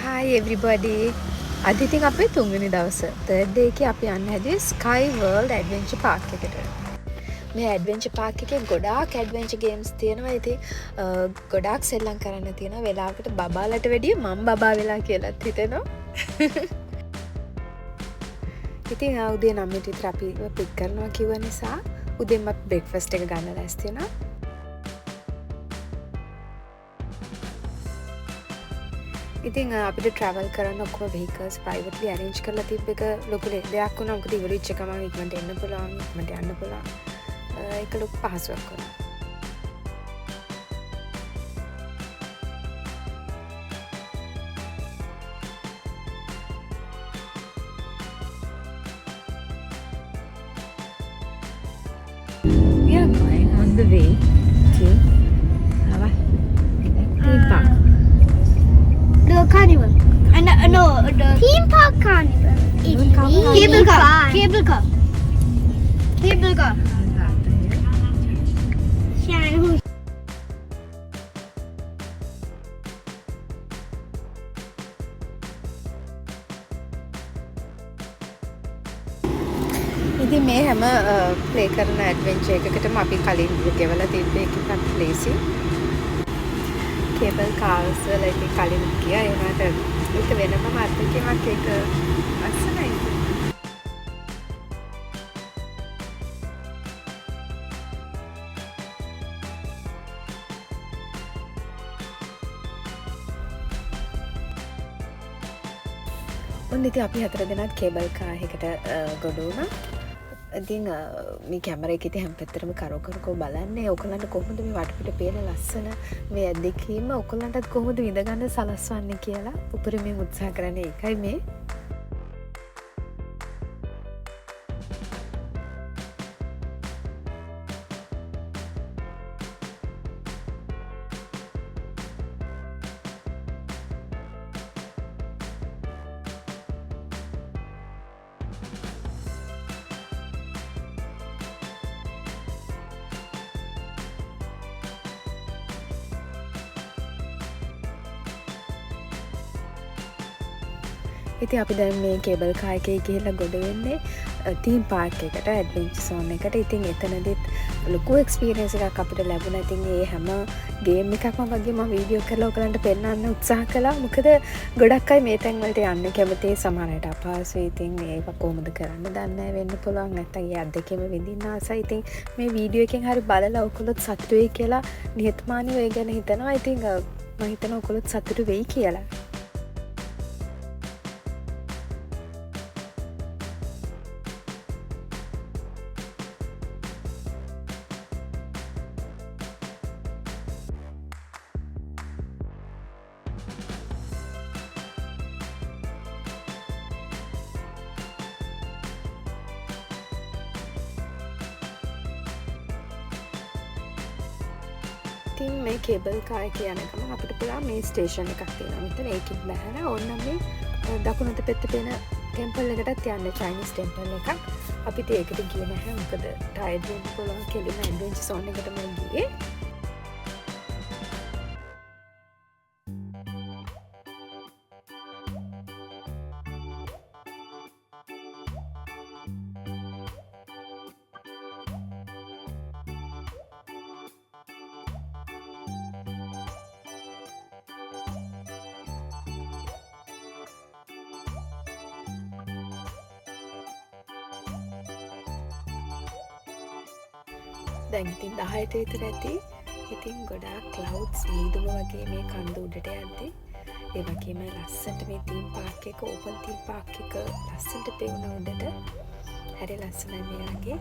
Hi everybody. අද ඉතින් අපේ තුන්වෙනි දවස. third day එකේ අපි යන්න හැදුවේ Sky World Adventure Park එකට. මේ Adventure Park එකේ ගොඩාක් adventure games තියෙනවා. ඉතින් ගොඩාක් සෙල්ලම් කරන්න තියෙනවා. වෙලාවකට බබාලට වැඩිය මම බබා වෙලා කියලාත් හිතෙනවා. ඉතින් උදේ 9ට විතර අපි පික් කරනවා කිව්ව නිසා උදේම බ්‍රේක්ෆාස්ට් එක ගන්න ලෑස්ති වෙනවා. ඉතින් අපිට ට්‍රැවල් කරන්න ඔක්කොම vehicles privately arrange කරලා තිබ්බ එක ලොකු දෙයක් වුණා. මොකද ඉවරෙච්ච ගමන් ඉක්මනට එන්න පුළුවන්, ඉක්මනට යන්න පුළුවන්. ඒක ලොකු පහසුවක් වුණා. We are going on the way to our theme park. The carnival. And no, the theme park carnival. Cable car. Cable car. Cable car. Shan. ඉතින් මේ හැම ප්ලේ කරන ඇඩ්වෙන්චර් එකකටම අපි කලින් ගෙවලා තිබ්බ එකක් ප්ලේසි. කේබල් කාර්ස් වල ඉතින් කලින් ගියා. ඒ වුණාට ඒක වෙනම අත්දැකීමක්. ඒක අස්සනයි. ඔන්න ඉතින් අපි හතර දෙනාත් කේබල් කාර් එකකට ගොඩ වුණා. ඉතින් මේ කැමරා එකේ ඉතින් හැම පැත්තටම කරකෝ බලන්නේ ඔයගලන්ට කොහොමද මේ වටපිට පේන ලස්සන මේ අත්දැකීම ඔයගලන්ටත් කොහොමද විඳගන්න සලස්වන්නේ කියලා උපරිමයෙන් උත්සාහ කරන්නේ ඒකයි මේ. ඉතින් අපි දැන් මේ කේබල් කාර් එකේ ගිහිල්ලා ගොඩ වෙන්නේ තීම් පාර්ක් එකට, ඇඩ්වෙන්චර් සෝන් එකට. ඉතින් එතනදිත් ලොකු එක්ස්පීරියන්ස් එකක් අපිට ලැබුණා. ඉතින් මේ හැම ගේම් එකක්ම වගේ මම වීඩියෝ කරලා ඔයගලන්ට පෙන්වන්න උත්සාහ කළා. මොකද ගොඩක් අය මේ තැන් වලට යන්න කැමතියි. සමහර අයට අපහසුයි. ඉතින් මේක කොහොමද කරන්න දන්නේ නැහැ වෙන්න පුළුවන්. නැත්නම් ඒ අත්දැකීම විඳින්න ආසයි. ඉතින් මේ වීඩියෝ එකෙන් හරි බලලා ඔයගොල්ලොත් සතුටු වෙයි කියලා නිහතමානීව ඒ ගැන හිතනවා. ඉතින් මම හිතනවා ඔයගොල්ලොත් සතුටු වෙයි කියලා. ඉතින් මේ කේබල් කාර් එක යන ගමන් අපිට පුළුවන් මේ ස්ටේෂන් එකක් තියෙනවා. මෙතන ඒකෙන් බහැලා ඕන්න මේ දකුණත පැත්තේ තියෙන ටෙම්පල් එකටත් යන්න, චයිනීස් ටෙම්පල් එකක්. අපිට ඒකට ගියේ නැහැ. මොකද ටයර්ඩ් වෙන්න පුළුවන් කෙලිම ඇඩ්වෙන්චර් සෝන් එකටම ගියේ. දැන් ඉතින් 10ට විතර ඇති. ඉතින් ගොඩාක් ක්ලවුඩ්ස් මීදුම වගේ මේ කන්ද උඩට යද්දි ඒ වගේම ලස්සනට මේ තීම් පාර්ක් එක, ඕපන් තීම් පාර්ක් එක ලස්සනට පෙවුන උඩට. හරි ලස්සනයි මේ වගේ.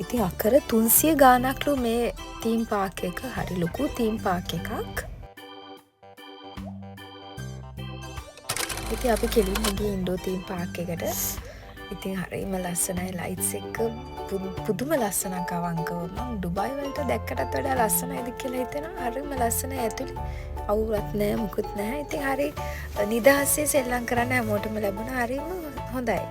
ඉතින් අකර 300 ගානක්ලු මේ තීම් පාර්ක් එක. හරි ලොකු තීම් පාර්ක් එකක්. ඉතින් අපි කෙලින්ම ගියේ ඉන්ඩෝ තීම් පාර්ක් එකට. ඉතින් හරිම ලස්සනයි ලයිට්ස් එක පුදුම ලස්සනක් අවංකව. මම ඩුබායි වලට දැක්කටත් වඩා ලස්සනයිද කියලා හිතෙනවා. හරිම ලස්සනයි ඇතුලේ. අවුලක් නැහැ මොකුත් නැහැ. ඉතින් හරි නිදහසේ සෙල්ලම් කරන්න හැමෝටම ලැබුණා. හරිම හොඳයි.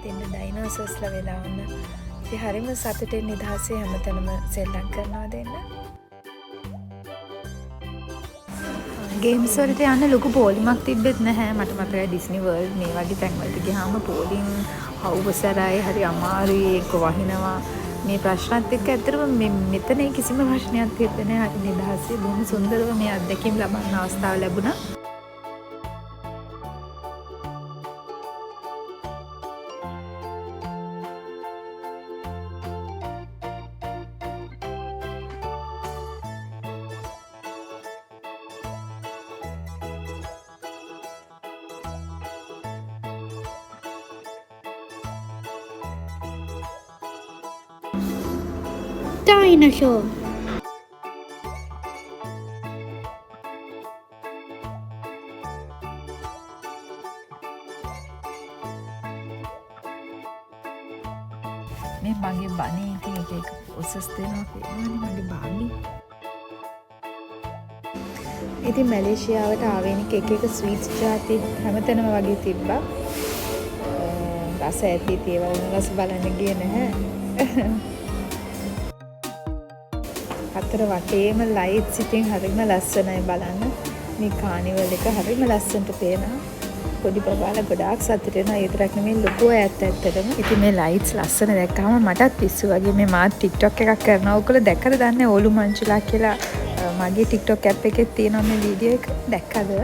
දෙන්න ඩයිනෝසර්ස්ලා වෙලා වුණ. ඉතින් හරිම සතුටින් නිදහසේ හැමතැනම සෙල්ලම් කරනවා දෙන්න. ගේම්ස් වලට යන්න ලොකු පොලිමක් තිබ්බෙත් නැහැ. මට මතකයි ඩිස්නි වර්ල්ඩ් මේ වගේ තැන්වලට ගියාම පොලින් අවුවසරයි හරි අමාරුයි ඒක වහිනවා. මේ ප්‍රශ්නත් එක්ක ඇත්තටම මෙතන කිසිම ප්‍රශ්නයක් තිබෙන්නේ නැහැ. හරි නිදහසේ බොහොම සුන්දරව මේ අත්දැකීම් ලබන්න අවස්ථාව ලැබුණා. Dinosaur. මේ මගේ බණේ ඉතින් එක උසස් දෙනවා පේනවනේ මගේ බාමි. ඉතින් මැලේසියාවට ආවෙනික එක ස්වීට්ස් ජාති හැමතැනම වගේ තිබ්බා. රස ඇති ඒවා රස බලන්න ගියේ නැහැ. අතර වටේම ලයිට්ස් ඉතින් හරිම ලස්සනයි බලන්න. මේ කානිවල් එක හරිම ලස්සනට පේනවා. පොඩි බබාලා ගොඩාක් සතුට වෙනවා. ඒ විතරක් නෙමෙයි ලොකු අයත් ඇත්තටම. ඉතින් මේ ලයිට්ස් ලස්සන දැක්කම මටත් පිස්සු වගේ මේ මාත් TikTok එකක් කරනවා. ඔයගොල්ලෝ දැක්කද දන්නේ ඕලු මංචුලා කියලා මගේ TikTok app එකේ තියෙනවා මේ වීඩියෝ එක. දැක්කද?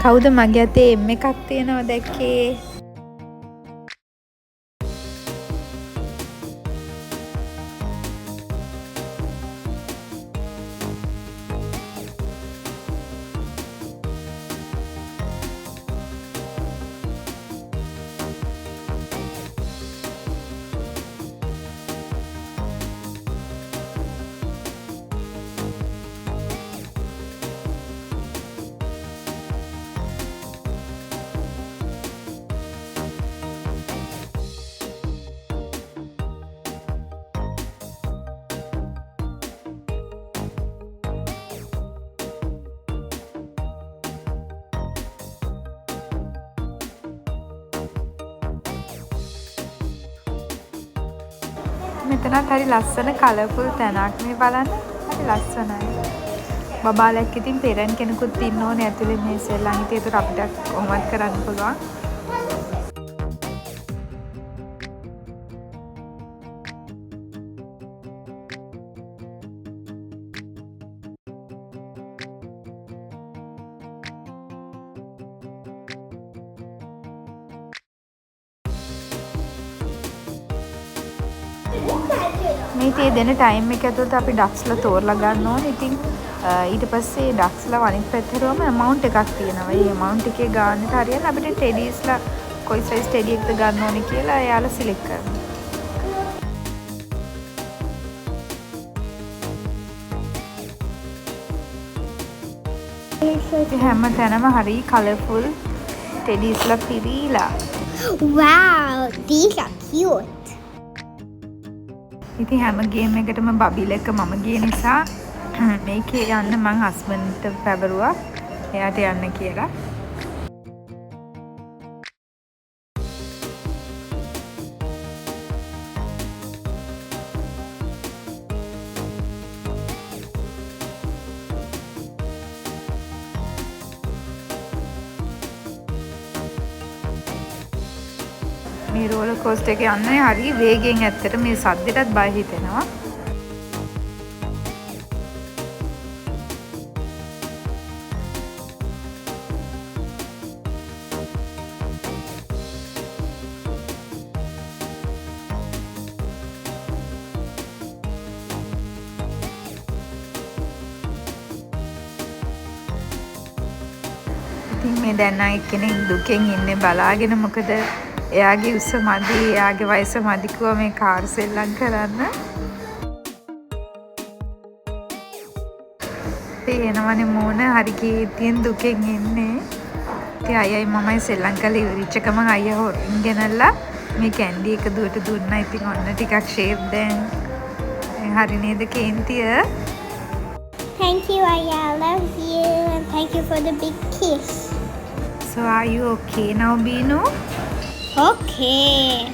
කවුද මගේ අතේ M එකක් තියෙනවා දැක්කේ? මෙතනත් හරි ලස්සන කලර්ෆුල් තැනක් මේ බලන්න. හරි ලස්සනයි. බබාලක් ඉතින් පෙරන් කෙනෙකුත් ඉන්න ඕනේ ඇතුලේ මේ සෙල්ලම් ඉතින් ඒක අපිට කොහොමද කරන්න පුළුවන්. මේ තේ දෙන ටයිම් එක ඇතුළත අපි ඩක්ස්ලා තෝරලා ගන්න ඕනේ. ඉතින් ඊට පස්සේ ඩක්ස්ලා අනිත් පැත්තටම amount එකක් තියෙනවා. ඒ amount එකේ ගානට හරියන අපිට ටෙඩීස්ලා කොයි size ටෙඩි එකද ගන්න ඕනේ කියලා එයාලා සිලෙක්ට් කරනවා. හැම තැනම හරි colourful ටෙඩීස්ලා පිරීලා. Wow, these are cute. ඉතින් හැම ගේම් එකටම බබිල් එක මම ගිය නිසා මේකේ යන්න මං හස්බන්ඩ්ට පැවරුවා එයාට යන්න කියලා. මේ රෝලර් කෝස්ටර් එක යන්නේ හරි වේගෙන් ඇත්තට මේ සද්දෙටත් බය හිතෙනවා. ඉතින් මේ දැන් එක්කෙනෙක් දුකෙන් ඉන්නේ බලාගෙන මොකද එයාගේ උස මදි, එයාගේ වයස මදි කිව්වා මේ කාර් සෙල්ලම් කරන්න. පේනවනේ මෝන හරි කීර්තියෙන් දුකෙන් ඉන්නේ. ඉතින් අයියයි මමයි සෙල්ලම් කරලා ඉවරිච්ච ගමන් අයියා හොරින් ගෙනල්ලා මේ කැන්ඩි එක දුවට දුන්නා. ඉතින් ඔන්න ටිකක් ෂේප් දැන් හරි නේද කේන්තිය? Thank you, Aya. I love you. And thank you for the big kiss. So are you okay now, Binu? Okay.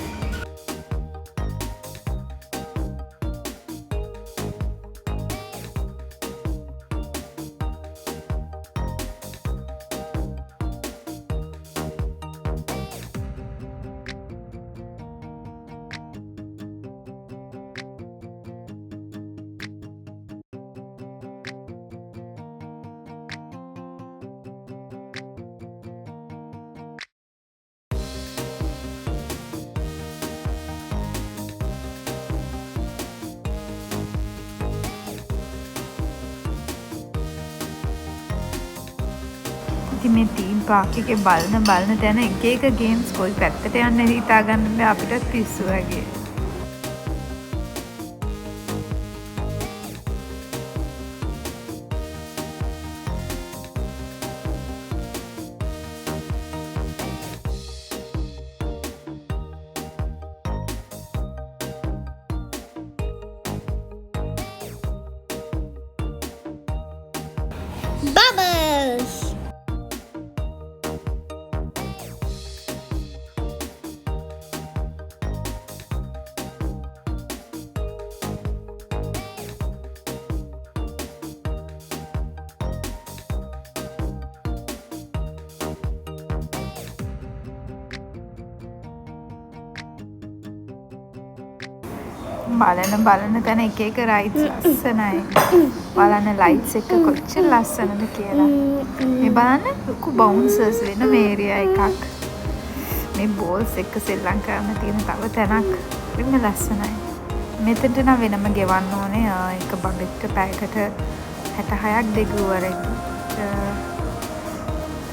ඉතින් මේ තීම් පාක් එකේ බලන තැන එක එක ගේම්ස් කොයි පැත්තට යන්නේ හිතා ගන්න බෑ අපිට පිස්සු වගේ. Bubbles. බලන තැන එක එක රයිට්ස් ලස්සනයි. බලන්න ලයිට්ස් එක කොච්චර ලස්සනද කියලා. මේ බලන්න ලොකු බවුන්සර්ස් වෙන මේ ඒරියා එකක්. මේ බෝල්ස් එක සෙල්ලම් කරන්න තියෙන තව තැනක්. මෙන්න ලස්සනයි. මෙතනට නම් වෙනම ගෙවන්න ඕනේ. එක බගෙට් පැයකට 66ක් දෙගුවරෙන්.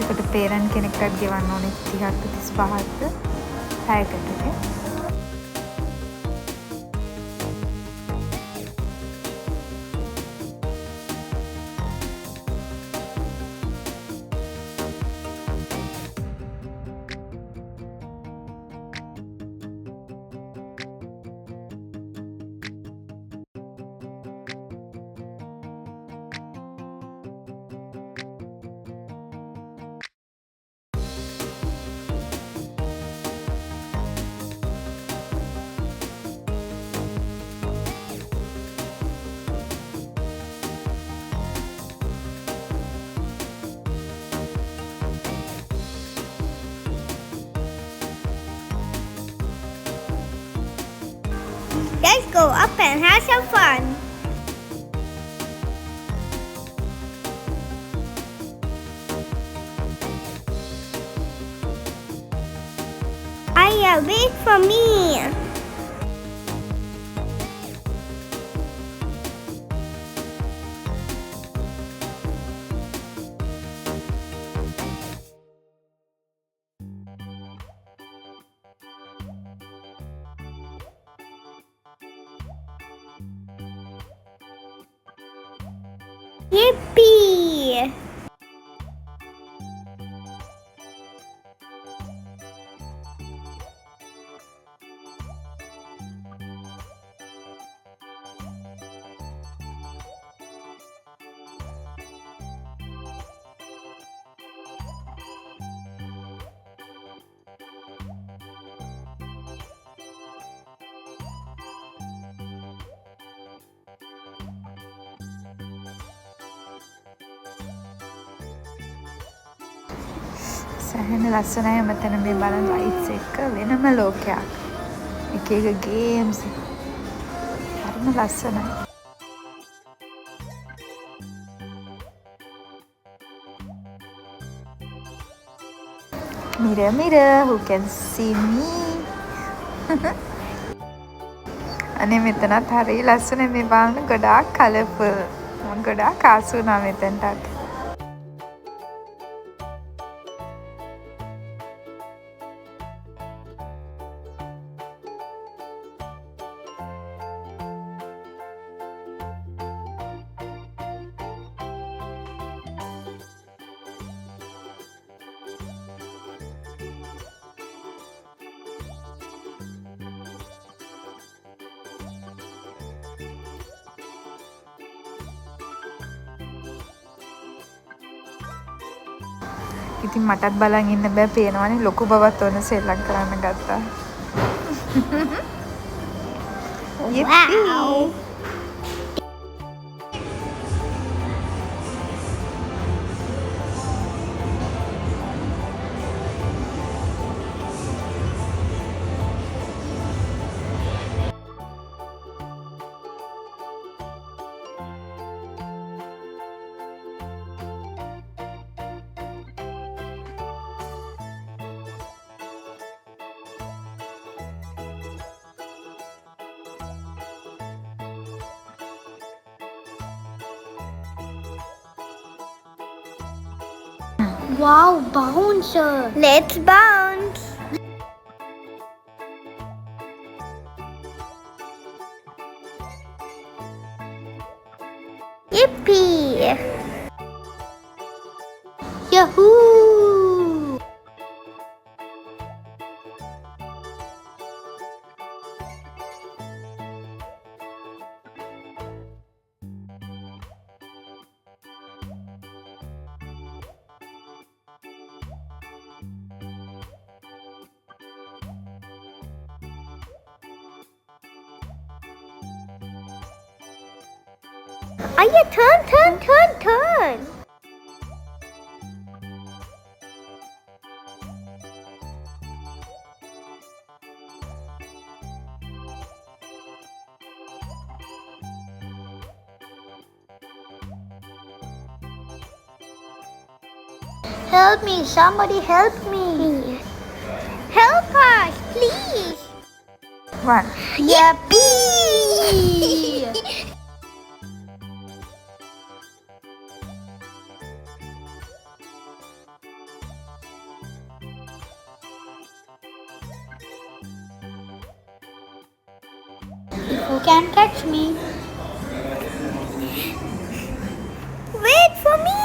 ඒකට පේරන්ට් කෙනෙක්ටත් ගෙවන්න ඕනේ 30ක් 35ක් පැයකට. Let's go up and have some fun. Aya, wait for me. Yippee! සැහෙන ලස්සනයි මෙතන මේ බලන ලයිට්ස් එක වෙනම ලෝකයක්. එක එක ගේම්ස් හරිම ලස්සනයි. Mirror, who can see me? අනේ මෙතනත් හරි ලස්සනයි මේ බලන්න ගොඩාක් කලර්ෆුල්. මම ගොඩාක් ආස වුණා මෙතනට. ඉතින් මටත් බලන් ඉන්න බෑ පේනවනේ ලොකු බවත් ඔන්න සෙල්ලම් කරන්න ගත්තා. Wow. Wow, bouncer. Let's bounce. Yippee! Yahoo! Aya, turn. Help me, somebody help me. Help us, please. 1 Yippee! You can catch me. Wait for me.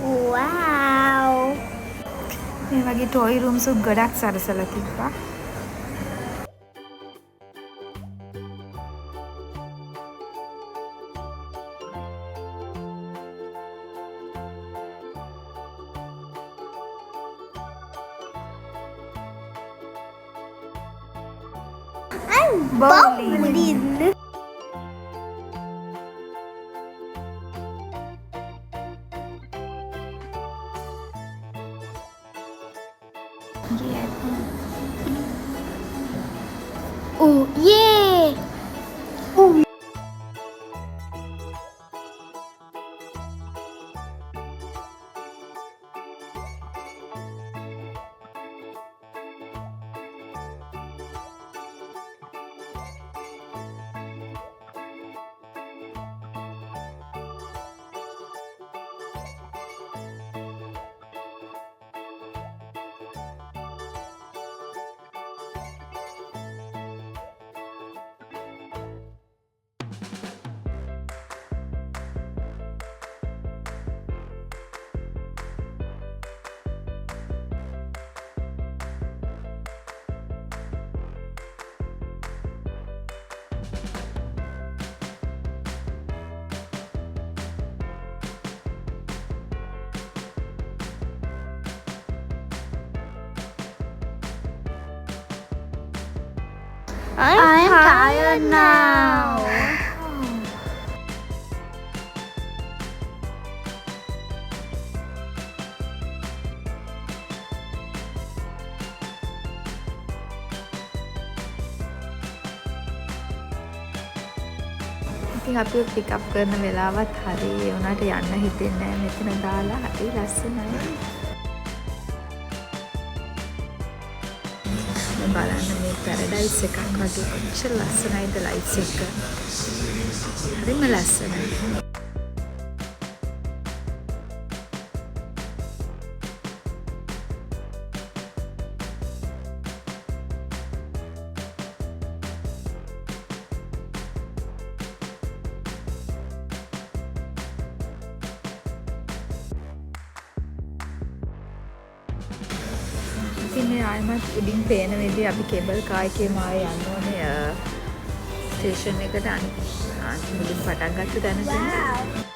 Wow. මේ වගේ ටොයි රූම්ස් ගොඩක් සරසලා තිබ්බා. I'm Bowling. bowling. Oh yeah! Oh. I'm tired now. ඉතින් අපි pickup කරන වෙලාවත් හරි ඒ උනාට යන්න හිතෙන්නේ නැහැ මෙතන දාලා හරි ලස්සනයි. බලන්න මේ පැරඩයිස් එකක් වගේ කොච්චර ලස්සනයිද ලයිට්ස් එක. හරිම ලස්සනයි. ඉතින් මේ ආයමත් උඩින් පේන විදිහ අපි කේබල් කාර් එකේ මාවේ යන්න ඕනේ ස්ටේෂන් එකට මුලින් පටන් ගත්ත තැනට.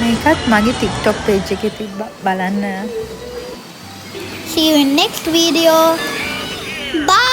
මේකත් මගේ TikTok page එකේ තිබ්බ බලන්න. See you in next video. Bye.